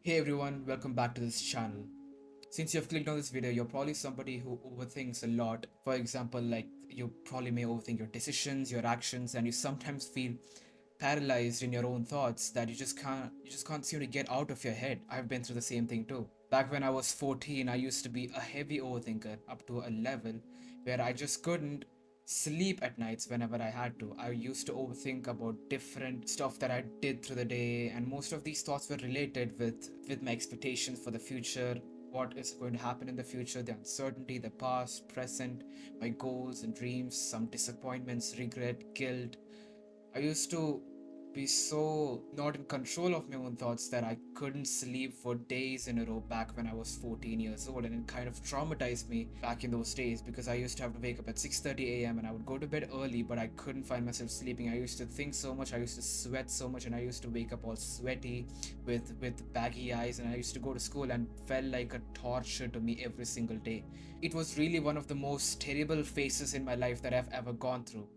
Hey everyone, welcome back to this channel. Since you've clicked on this video, you're probably somebody who overthinks a lot. For example, like you probably may overthink your decisions, your actions, and you sometimes feel paralyzed in your own thoughts that you just can't seem to get out of your head. I've been through the same thing too. Back when I was 14, I used to be a heavy overthinker up to a level where I just couldn't sleep at nights whenever I had to. I used to overthink about different stuff that I did through the day, and most of these thoughts were related with my expectations for the future, what is going to happen in the future, the uncertainty, the past, present, my goals and dreams, some disappointments, regret, guilt. I used to be so not in control of my own thoughts that I couldn't sleep for days in a row back when I was 14 years old, and it kind of traumatized me back in those days because I used to have to wake up at 6:30 a.m. and I would go to bed early, but I couldn't find myself sleeping. I used to think so much, I used to sweat so much, and I used to wake up all sweaty with baggy eyes, and I used to go to school and felt like a torture to me every single day. It was really one of the most terrible phases in my life that I've ever gone through.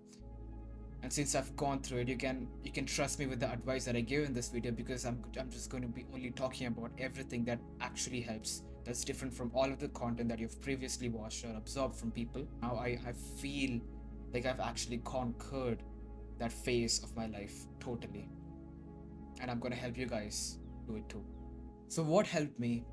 And since I've gone through it, you can trust me with the advice that I give in this video, because I'm just going to be only talking about everything that actually helps, that's different from all of the content that you've previously watched or absorbed from people. Now I feel like I've actually conquered that phase of my life totally, and I'm going to help you guys do it too. So what helped me?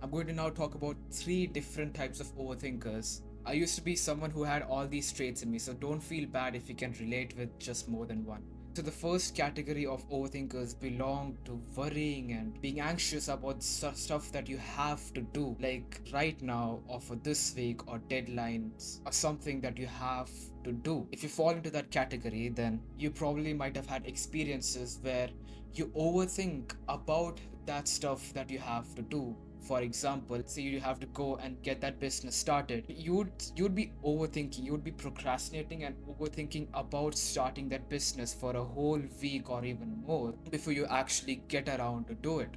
I'm going to now talk about three different types of overthinkers. I used to be someone who had all these traits in me, so don't feel bad if you can relate with just more than one. So, the first category of overthinkers belong to worrying and being anxious about stuff that you have to do, like right now, or for this week, or deadlines, or something that you have to do. If you fall into that category, then you probably might have had experiences where you overthink about that stuff that you have to do. For example, say you have to go and get that business started, you'd be overthinking, you'd be procrastinating and overthinking about starting that business for a whole week or even more before you actually get around to do it.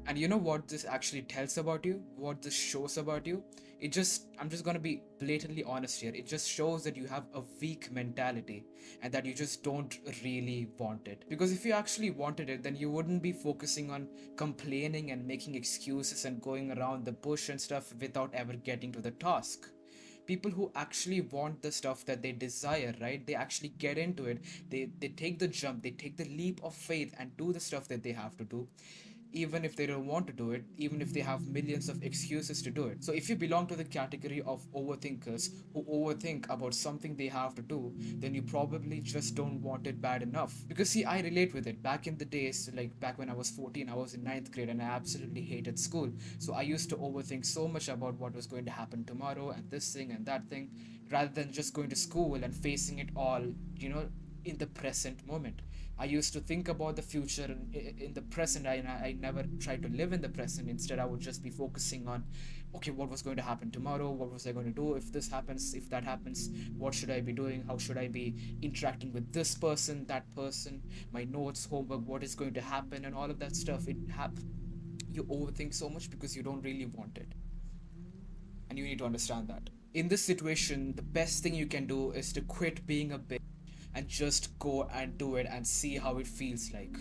And you know what this actually tells about you? What this shows about you? I'm just gonna be blatantly honest here. It just shows that you have a weak mentality and that you just don't really want it. Because if you actually wanted it, then you wouldn't be focusing on complaining and making excuses and going around the bush and stuff without ever getting to the task. People who actually want the stuff that they desire, right, they actually get into it. They take the jump, they take the leap of faith and do the stuff that they have to do, even if they don't want to do it, even if they have millions of excuses to do it. So if you belong to the category of overthinkers who overthink about something they have to do, then you probably just don't want it bad enough. Because see, I relate with it. Back in the days, like back when I was 14, I was in ninth grade and I absolutely hated school. So I used to overthink so much about what was going to happen tomorrow and this thing and that thing, rather than just going to school and facing it all, you know, in the present moment. I used to think about the future in the present. I never tried to live in the present. Instead, I would just be focusing on, okay, what was going to happen tomorrow? What was I going to do if this happens? If that happens, what should I be doing? How should I be interacting with this person, that person, my notes, homework, what is going to happen, and all of that stuff. You overthink so much because you don't really want it. And you need to understand that. In this situation, the best thing you can do is to quit being a bitch and just go and do it and see how it feels like.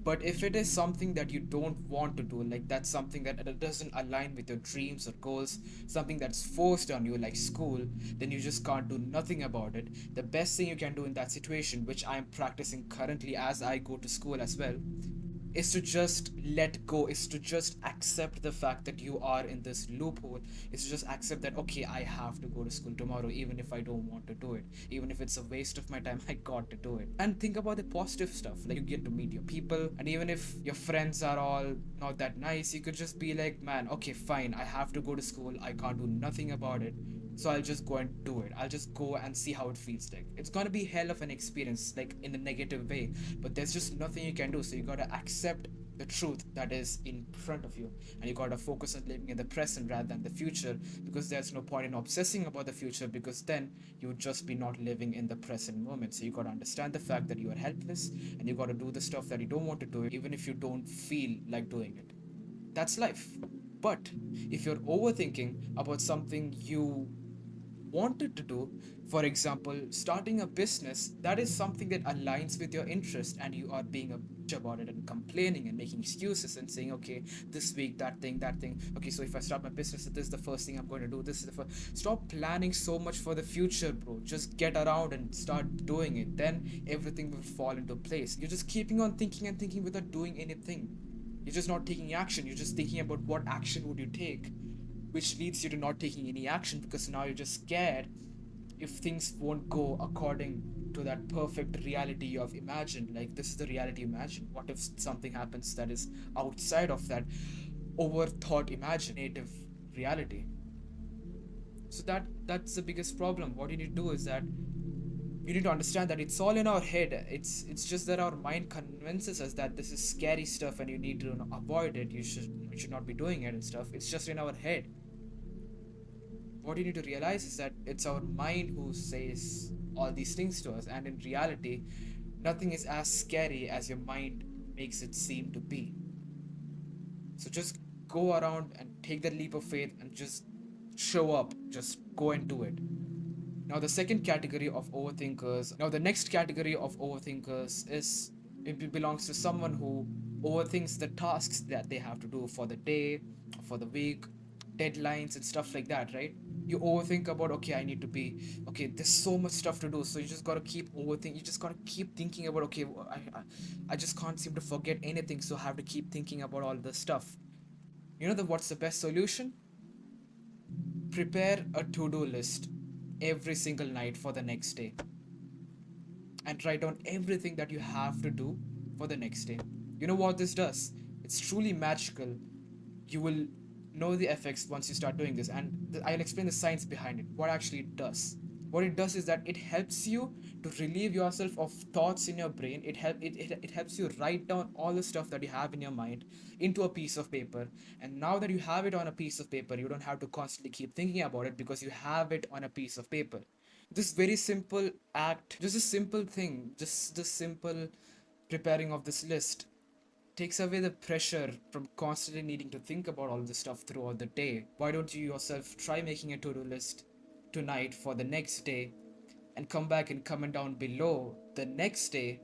But if it is something that you don't want to do, like that's something that doesn't align with your dreams or goals, something that's forced on you, like school, then you just can't do nothing about it. The best thing you can do in that situation, which I am practicing currently as I go to school as well, is to just let go, is to just accept the fact that you are in this loophole, is to just accept that, okay, I have to go to school tomorrow, even if I don't want to do it, even if it's a waste of my time, I got to do it. And think about the positive stuff, like you get to meet your people, and even if your friends are all not that nice, you could just be like, man, okay, fine, I have to go to school, I can't do nothing about it, so I'll just go and do it. I'll just go and see how it feels like. It's gonna be hell of an experience, like in a negative way, but there's just nothing you can do. So you gotta accept the truth that is in front of you, and you gotta focus on living in the present rather than the future, because there's no point in obsessing about the future, because then you would just be not living in the present moment. So you gotta understand the fact that you are helpless, and you gotta do the stuff that you don't want to do, even if you don't feel like doing it. That's life. But if you're overthinking about something you wanted to do. For example, starting a business, that is something that aligns with your interest, and you are being a bitch about it and complaining and making excuses and saying, okay, this week, that thing. Okay, so if I start my business, this is the first thing I'm going to do. This is the first. Stop planning so much for the future, bro. Just get around and start doing it. Then everything will fall into place. You're just keeping on thinking and thinking without doing anything. You're just not taking action. You're just thinking about what action would you take, which leads you to not taking any action because now you're just scared if things won't go according to that perfect reality you have imagined. Like, this is the reality you imagine. What if something happens that is outside of that overthought imaginative reality? So that's the biggest problem. What you need to do is that you need to understand that it's all in our head. It's just that our mind convinces us that this is scary stuff and you need to avoid it. You should not be doing it and stuff. It's just in our head. What you need to realize is that it's our mind who says all these things to us, and in reality, nothing is as scary as your mind makes it seem to be. So just go around and take that leap of faith and just show up, just go and do it. Now, the second category of overthinkers. Now, the next category of overthinkers is it belongs to someone who overthinks the tasks that they have to do for the day, for the week, deadlines, and stuff like that, right? You overthink about, okay, I need to be, okay, there's so much stuff to do. So you just gotta keep overthinking. You just gotta keep thinking about, okay, I just can't seem to forget anything. So I have to keep thinking about all this stuff. What's the best solution? Prepare a to-do list every single night for the next day and write down everything that you have to do for the next day. You know what this does? It's truly magical. You will know the effects once you start doing this, and I'll explain the science behind it. What actually it does. What it does is that it helps you to relieve yourself of thoughts in your brain. It helps you write down all the stuff that you have in your mind into a piece of paper. And now that you have it on a piece of paper, you don't have to constantly keep thinking about it because you have it on a piece of paper. This very simple act, just a simple thing, just the simple preparing of this list takes away the pressure from constantly needing to think about all this stuff throughout the day. Why don't you yourself try making a to-do list tonight for the next day and come back and comment down below the next day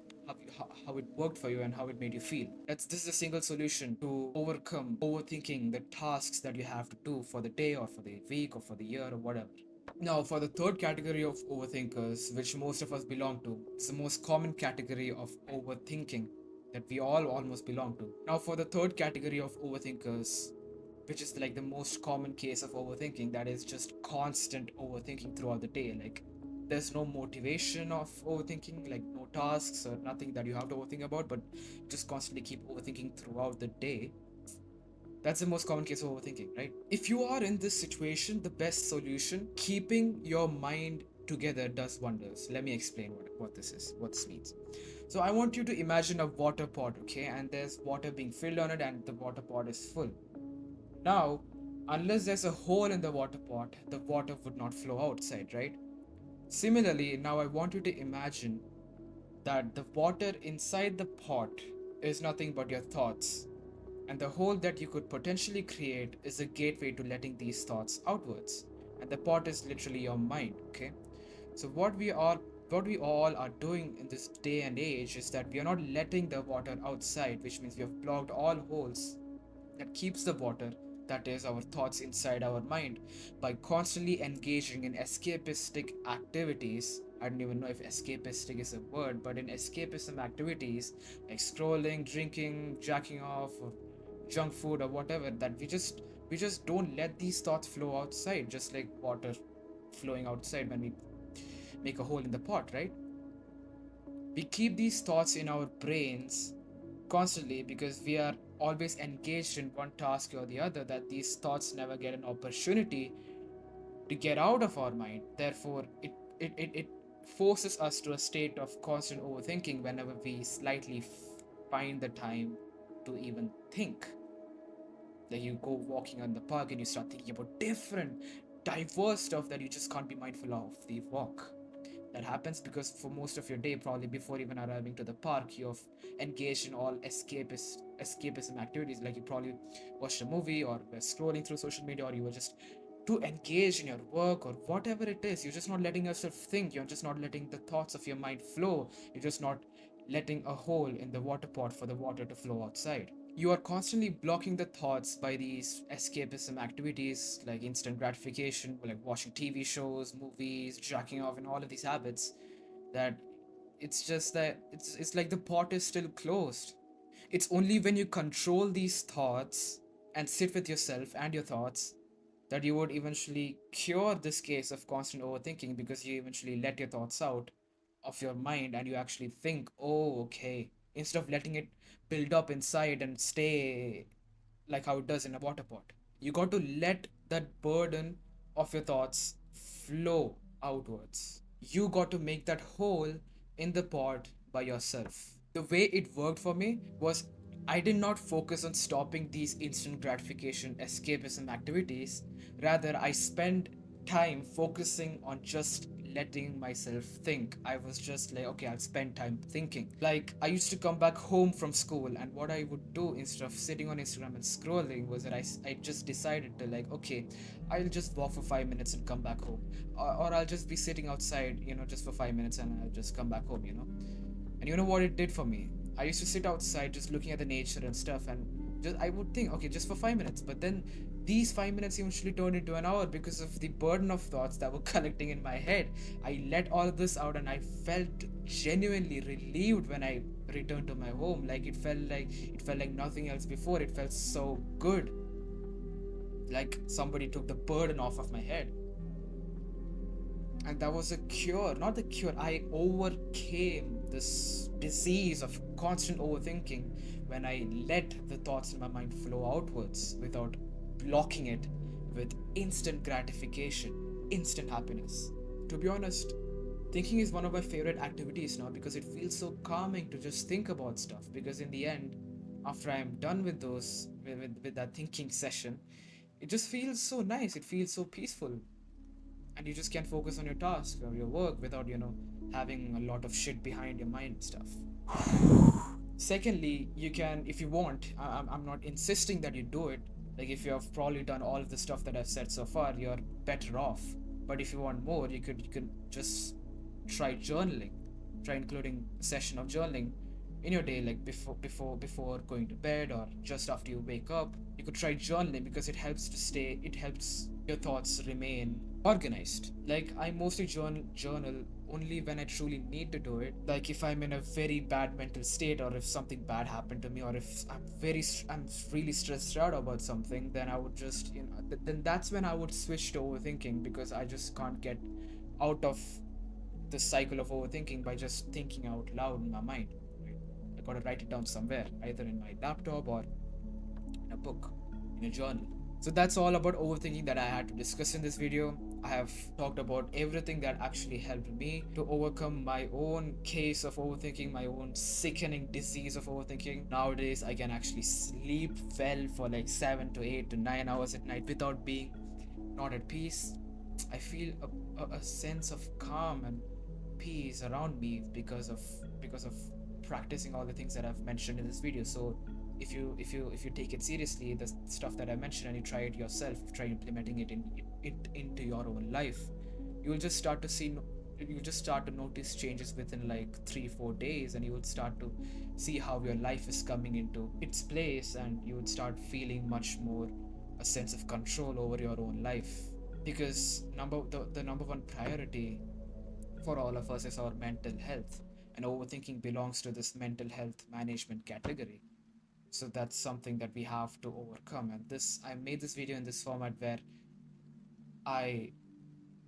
how it worked for you and how it made you feel. This is a single solution to overcome overthinking the tasks that you have to do for the day or for the week or for the year or whatever. Now, for the third category of overthinkers, which most of us belong to, it's the most common category of overthinking that we all almost belong to. Now, for the third category of overthinkers, which is like the most common case of overthinking, that is just constant overthinking throughout the day. Like, there's no motivation of overthinking, like no tasks or nothing that you have to overthink about, but just constantly keep overthinking throughout the day. That's the most common case of overthinking, right? If you are in this situation, the best solution, keeping your mind together does wonders. Let me explain what this is, what this means. So I want you to imagine a water pot, okay? And there's water being filled on it and the water pot is full. Now, unless there's a hole in the water pot, the water would not flow outside, right? Similarly, now I want you to imagine that the water inside the pot is nothing but your thoughts, and the hole that you could potentially create is a gateway to letting these thoughts outwards. And the pot is literally your mind, okay? So what we all are doing in this day and age is that we are not letting the water outside, which means we have blocked all holes that keeps the water, that is our thoughts inside our mind, by constantly engaging in escapistic activities. I don't even know if escapistic is a word, but in escapism activities like scrolling, drinking, jacking off, or junk food or whatever, that we just don't let these thoughts flow outside, just like water flowing outside when we make a hole in the pot, right? We keep these thoughts in our brains constantly because we are always engaged in one task or the other, that these thoughts never get an opportunity to get out of our mind. Therefore, it forces us to a state of constant overthinking whenever we slightly find the time to even think. That you go walking on the park and you start thinking about different, diverse stuff that you just can't be mindful of the walk. That happens because for most of your day, probably before even arriving to the park, you've engaged in all escapism activities. Like you probably watched a movie or were scrolling through social media, or you were just to engage in your work or whatever it is. You're just not letting yourself think. You're just not letting the thoughts of your mind flow. You're just not letting a hole in the water pot for the water to flow outside. You are constantly blocking the thoughts by these escapism activities like instant gratification, like watching TV shows, movies, jacking off, and all of these habits that it's just that it's like the pot is still closed. It's only when you control these thoughts and sit with yourself and your thoughts that you would eventually cure this case of constant overthinking, because you eventually let your thoughts out of your mind and you actually think, oh, okay, instead of letting it build up inside and stay like how it does in a water pot. You got to let that burden of your thoughts flow outwards. You got to make that hole in the pot by yourself. The way it worked for me was I did not focus on stopping these instant gratification escapism activities. Rather, I spent time focusing on just letting myself think. I was just like, okay, I'll spend time thinking. Like, I used to come back home from school, and what I would do instead of sitting on Instagram and scrolling was that I just decided to, like, okay, I'll just walk for 5 minutes and come back home. Or I'll just be sitting outside, just for 5 minutes and I'll just come back home. And you know what it did for me? I used to sit outside just looking at the nature and stuff, and just I would think, okay, just for 5 minutes. But then these 5 minutes eventually turned into an hour because of the burden of thoughts that were collecting in my head. I let all of this out, and I felt genuinely relieved when I returned to my home. Like it felt like nothing else before. It felt so good. Like somebody took the burden off of my head. And that was a cure. Not the cure, I overcame this disease of constant overthinking when I let the thoughts in my mind flow outwards without blocking it with instant gratification, instant happiness. To be honest, thinking is one of my favorite activities now because it feels so calming to just think about stuff. Because in the end, after I'm done with with that thinking session, it just feels so nice. It feels so peaceful, and you just can focus on your task or your work without having a lot of shit behind your mind and stuff. Secondly, you can, if you want, I'm not insisting that you do it. Like, if you have probably done all of the stuff that I've said so far, you're better off. But if you want more, you could just try journaling. Try including a session of journaling in your day, like before going to bed or just after you wake up. You could try journaling because it helps your thoughts remain organized. Like, I mostly journal only when I truly need to do it. Like, if I'm in a very bad mental state, or if something bad happened to me, or if I'm really stressed out about something, then I would just then that's when I would switch to overthinking, because I just can't get out of the cycle of overthinking by just thinking out loud in my mind. Right? I gotta write it down somewhere, either in my laptop or in a book, in a journal. So that's all about overthinking that I had to discuss in this video. I have talked about everything that actually helped me to overcome my own case of overthinking, my own sickening disease of overthinking. Nowadays, I can actually sleep well for like 7 to 8 to 9 hours at night without being not at peace. I feel a sense of calm and peace around me because of practicing all the things that I've mentioned in this video. So if you take it seriously, the stuff that I mentioned, and you try it yourself, try implementing it into your own life, you'll just start to see you'll just start to notice changes within like 3-4 days, and you would start to see how your life is coming into its place, and you would start feeling much more a sense of control over your own life. Because the number one priority for all of us is our mental health, and overthinking belongs to this mental health management category. So that's something that we have to overcome. And this I made this video in this format where I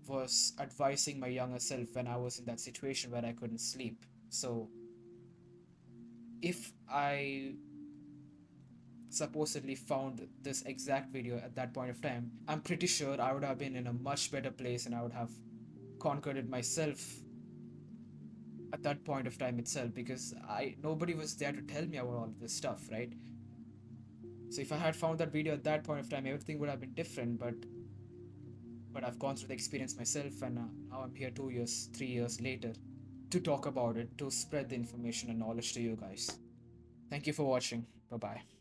was advising my younger self when I was in that situation where I couldn't sleep. So if I supposedly found this exact video at that point of time, I'm pretty sure I would have been in a much better place, and I would have conquered it myself at that point of time itself, because I nobody was there to tell me about all of this stuff, right? So if I had found that video at that point of time, everything would have been different. But I've gone through the experience myself, and now I'm here 2 years, 3 years later to talk about it, to spread the information and knowledge to you guys. Thank you for watching. Bye bye.